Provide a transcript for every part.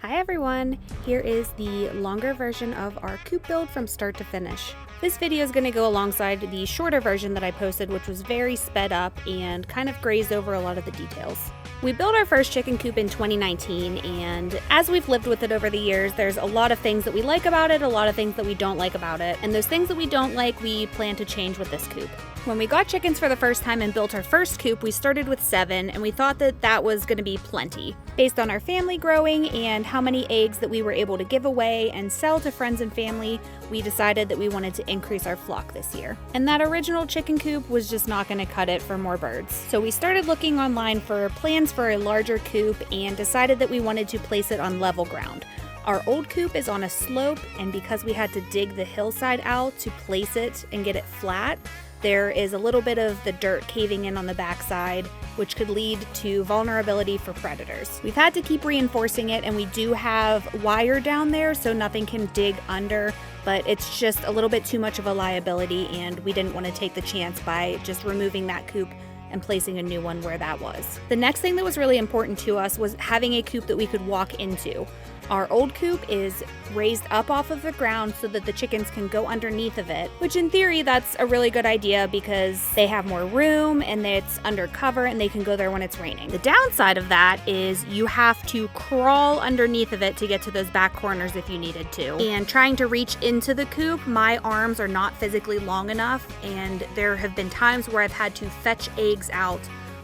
Hi everyone! Here is the longer version of our coop build from start to finish. This video is going to go alongside the shorter version that I posted, which was very sped up and kind of grazed over a lot of the details. We built our first chicken coop in 2019, and as we've lived with it over the years, there's a lot of things that we like about it, a lot of things that we don't like about it, and those things that we don't like, we plan to change with this coop. When we got chickens for the first time and built our first coop, we started with 7, and we thought that that was going to be plenty. Based on our family growing and how many eggs that we were able to give away and sell to friends and family, we decided that we wanted to increase our flock this year. And that original chicken coop was just not going to cut it for more birds. So we started looking online for plans for a larger coop and decided that we wanted to place it on level ground. Our old coop is on a slope, and because we had to dig the hillside out to place it and get it flat, there is a little bit of the dirt caving in on the backside, which could lead to vulnerability for predators. We've had to keep reinforcing it, and we do have wire down there so nothing can dig under, but it's just a little bit too much of a liability, and we didn't want to take the chance by just removing that coop and placing a new one where that was. The next thing that was really important to us was having a coop that we could walk into. Our old coop is raised up off of the ground so that the chickens can go underneath of it, which in theory that's a really good idea because they have more room and it's under cover and they can go there when it's raining. The downside of that is you have to crawl underneath of it to get to those back corners if you needed to. And trying to reach into the coop, my arms are not physically long enough, and there have been times where I've had to fetch eggs out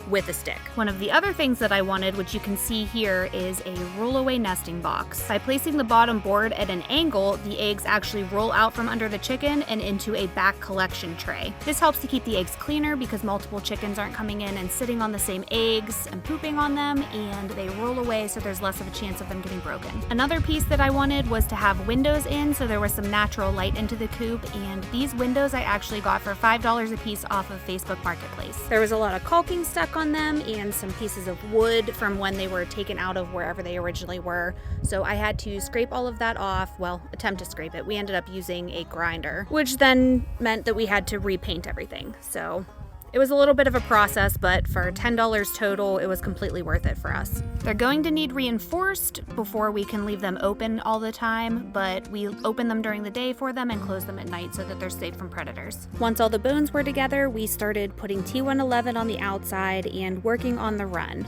with a stick. One of the other things that I wanted, which you can see here, is a roll-away nesting box. By placing the bottom board at an angle, the eggs actually roll out from under the chicken and into a back collection tray. This helps to keep the eggs cleaner because multiple chickens aren't coming in and sitting on the same eggs and pooping on them, and they roll away so there's less of a chance of them getting broken. Another piece that I wanted was to have windows in so there was some natural light into the coop, and these windows I actually got for $5 a piece off of Facebook Marketplace. There was a lot of caulking stuck on them and some pieces of wood from when they were taken out of wherever they originally were, so I had to scrape all of that off. Well, attempt to scrape it. We ended up using a grinder, which then meant that we had to repaint everything. So it was a little bit of a process, but for $10 total, it was completely worth it for us. They're going to need reinforced before we can leave them open all the time, but we open them during the day for them and close them at night so that they're safe from predators. Once all the bones were together, we started putting T111 on the outside and working on the run.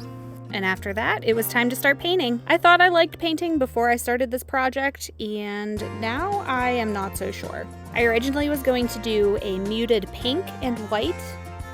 And after that, it was time to start painting. I thought I liked painting before I started this project, and now I am not so sure. I originally was going to do a muted pink and white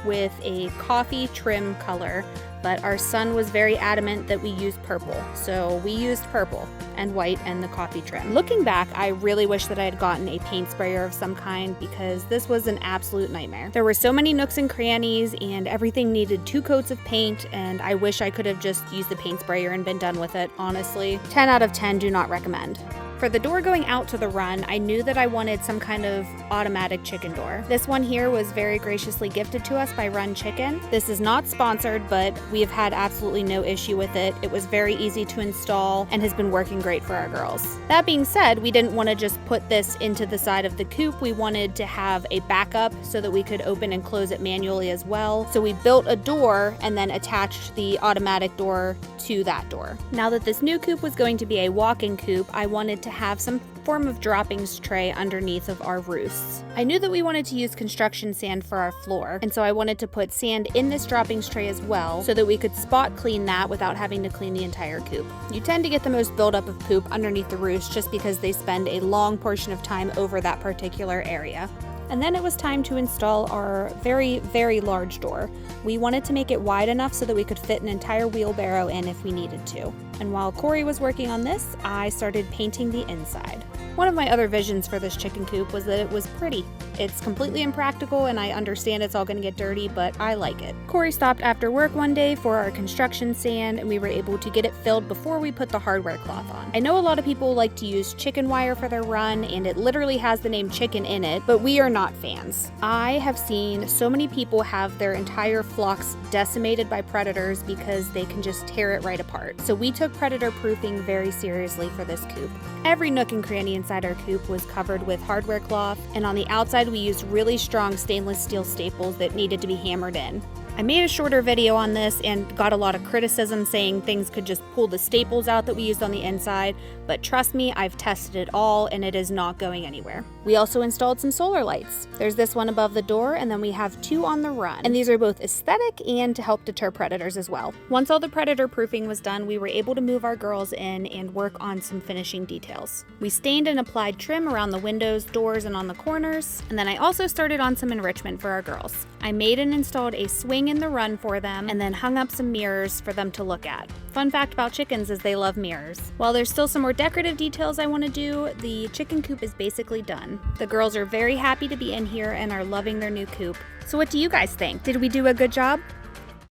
with a coffee trim color, but our son was very adamant that we use purple, so we used purple and white and the coffee trim. Looking back, I really wish that I had gotten a paint sprayer of some kind because this was an absolute nightmare. There were so many nooks and crannies and everything needed 2 coats of paint, and I wish I could have just used the paint sprayer and been done with it, honestly. 10 out of 10 do not recommend. For the door going out to the run, I knew that I wanted some kind of automatic chicken door. This one here was very graciously gifted to us by Run Chicken. This is not sponsored, but we have had absolutely no issue with it. It was very easy to install and has been working great for our girls. That being said, we didn't want to just put this into the side of the coop. We wanted to have a backup so that we could open and close it manually as well. So we built a door and then attached the automatic door to that door. Now that this new coop was going to be a walk-in coop, I wanted to have some form of droppings tray underneath of our roosts. I knew that we wanted to use construction sand for our floor, and so I wanted to put sand in this droppings tray as well so that we could spot clean that without having to clean the entire coop. You tend to get the most buildup of poop underneath the roost just because they spend a long portion of time over that particular area. And then it was time to install our very, very large door. We wanted to make it wide enough so that we could fit an entire wheelbarrow in if we needed to. And while Corey was working on this, I started painting the inside. One of my other visions for this chicken coop was that it was pretty. It's completely impractical, and I understand it's all going to get dirty, but I like it. Corey stopped after work one day for our construction sand, and we were able to get it filled before we put the hardware cloth on. I know a lot of people like to use chicken wire for their run, and it literally has the name chicken in it, but we are not fans. I have seen so many people have their entire flocks decimated by predators because they can just tear it right apart. So we took predator proofing very seriously for this coop. Every nook and cranny inside our coop was covered with hardware cloth, and on the outside we used really strong stainless steel staples that needed to be hammered in. I made a shorter video on this and got a lot of criticism saying things could just pull the staples out that we used on the inside, but trust me, I've tested it all and it is not going anywhere. We also installed some solar lights. There's this one above the door, and then we have 2 on the run. And these are both aesthetic and to help deter predators as well. Once all the predator proofing was done, we were able to move our girls in and work on some finishing details. We stained and applied trim around the windows, doors, and on the corners. And then I also started on some enrichment for our girls. I made and installed a swing in the run for them, and then hung up some mirrors for them to look at. Fun fact about chickens is they love mirrors. While there's still some more decorative details I want to do, the chicken coop is basically done. The girls are very happy to be in here and are loving their new coop. So what do you guys think? Did we do a good job?